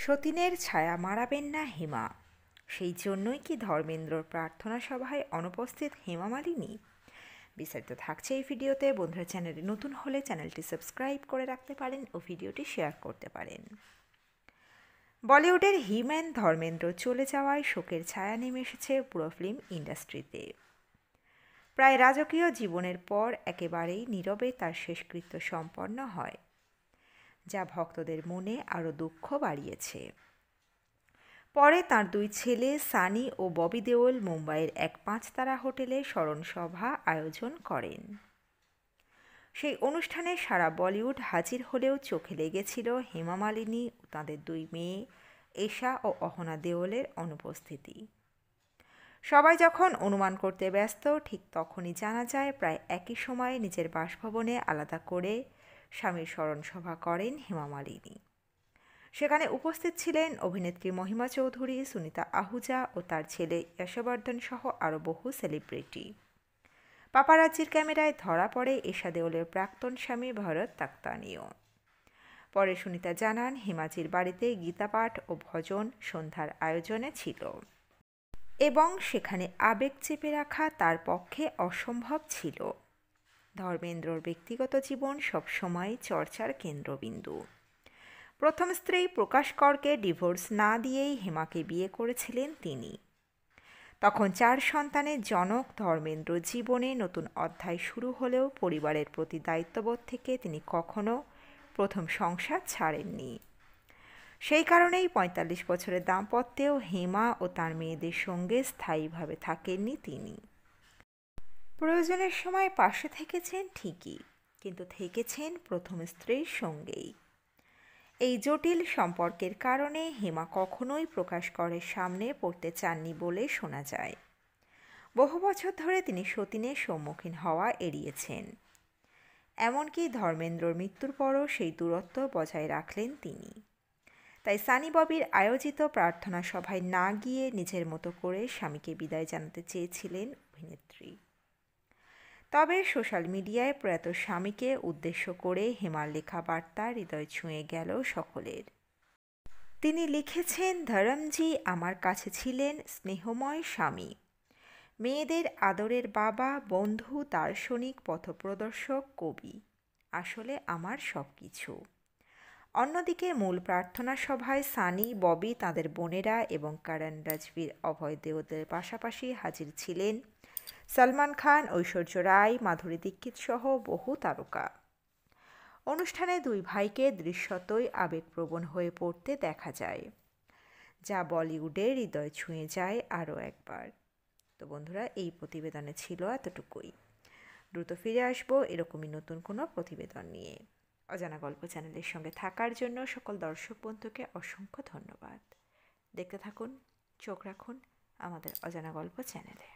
সতীনের ছায়া মাড়াবেন না হেমা, সেই জন্যই কি ধর্মেন্দ্রর প্রার্থনা সভায় অনুপস্থিত হেমা মালিনী? বিস্তারিত থাকছে এই ভিডিওতে। বন্ধুরা, চ্যানেলে নতুন হলে চ্যানেলটি সাবস্ক্রাইব করে রাখতে পারেন ও ভিডিওটি শেয়ার করতে পারেন। বলিউডের হিম্যান ধর্মেন্দ্র চলে যাওয়ায় শোকের ছায়া নেমে এসেছে পুরো ফিল্ম ইন্ডাস্ট্রিতে। প্রায় রাজকীয় জীবনের পর একেবারেই নীরবে তার শেষকৃত্য সম্পন্ন হয়, যা ভক্তদের মনে আরও দুঃখ বাড়িয়েছে। পরে তাঁর দুই ছেলে সানি ও ববি দেওল মুম্বাইয়ের এক 5 তারা হোটেলে স্মরণসভা আয়োজন করেন। সেই অনুষ্ঠানে সারা বলিউড হাজির হলেও চোখে লেগেছিল হেমা মালিনী ও তাঁদের দুই মেয়ে এশা ও অহনা দেওলের অনুপস্থিতি। সবাই যখন অনুমান করতে ব্যস্ত, ঠিক তখনই জানা যায় প্রায় একই সময়ে নিজের বাসভবনে আলাদা করে স্বামীর স্মরণসভা করেন হেমা মালিনী। সেখানে উপস্থিত ছিলেন অভিনেত্রী মহিমা চৌধুরী, সুনিতা আহুজা ও তার ছেলে যশবর্ধন সহ আরও বহু সেলিব্রিটি। পাপারাজ্জির ক্যামেরায় ধরা পড়ে এশা দেওলের প্রাক্তন স্বামী ভরত তাক্তানিও। পরে সুনিতা জানান, হেমাজির বাড়িতে গীতাপাঠ ও ভজন সন্ধ্যার আয়োজনে ছিল এবং সেখানে আবেগ চেপে রাখা তার পক্ষে অসম্ভব ছিল। ধর্মেন্দ্রর ব্যক্তিগত জীবন সবসময় চর্চার কেন্দ্রবিন্দু। প্রথম স্ত্রী প্রকাশ করকে ডিভোর্স না দিয়েই হেমাকে বিয়ে করেছিলেন তিনি। তখন 4 সন্তানের জনক ধর্মেন্দ্র জীবনে নতুন অধ্যায় শুরু হলেও পরিবারের প্রতি দায়িত্ববোধ থেকে তিনি কখনো প্রথম সংসার ছাড়েননি। সেই কারণেই 45 বছরের দাম্পত্যেও হেমা ও তার মেয়েদের সঙ্গে স্থায়ীভাবে থাকেননি তিনি। প্রয়োজনের সময় পাশে থেকেছেন ঠিকই, কিন্তু থেকেছেন প্রথম স্ত্রীর সঙ্গেই। এই জটিল সম্পর্কের কারণে হেমা কখনোই প্রকাশ করের সামনে পড়তে চাননি বলে শোনা যায়। বহু বছর ধরে তিনি সতীনের সম্মুখীন হওয়া এড়িয়েছেন। এমনকি ধর্মেন্দ্রর মৃত্যুর পরও সেই দূরত্ব বজায় রাখলেন তিনি। তাই সানি ববির আয়োজিত প্রার্থনা সভায় না গিয়ে নিজের মতো করে স্বামীকে বিদায় জানাতে চেয়েছিলেন অভিনেত্রী। তবে সোশ্যাল মিডিয়ায় প্রয়াত স্বামীকে উদ্দেশ্য করে হেমার লেখা বার্তা হৃদয় ছুঁয়ে গেল সকলের। তিনি লিখেছেন, ধরমজি আমার কাছে ছিলেন স্নেহময় স্বামী, মেয়েদের আদরের বাবা, বন্ধু, দার্শনিক, পথপ্রদর্শক, কবি, আসলে আমার সব কিছু। অন্যদিকে মূল প্রার্থনা সভায় সানি, ববি, তাঁদের বোনেরা এবং করণ রাজবীর, অভয় দেওলের পাশাপাশি হাজির ছিলেন সলমান খান, ঐশ্বর্য রায়, মাধুরী দীক্ষিত সহ বহু তারকা। অনুষ্ঠানে দুই ভাইকে দৃশ্যতই আবেগপ্রবণ হয়ে পড়তে দেখা যায়, যা বলিউডের হৃদয় ছুঁয়ে যায় আরও একবার। তো বন্ধুরা, এই প্রতিবেদনে ছিল এতটুকুই। দ্রুত ফিরে আসবো এরকমই নতুন কোনো প্রতিবেদন নিয়ে। অজানা গল্প চ্যানেলের সঙ্গে থাকার জন্য সকল দর্শক বন্ধুকে অসংখ্য ধন্যবাদ। দেখতে থাকুন, চোখ রাখুন আমাদের অজানা গল্প চ্যানেলে।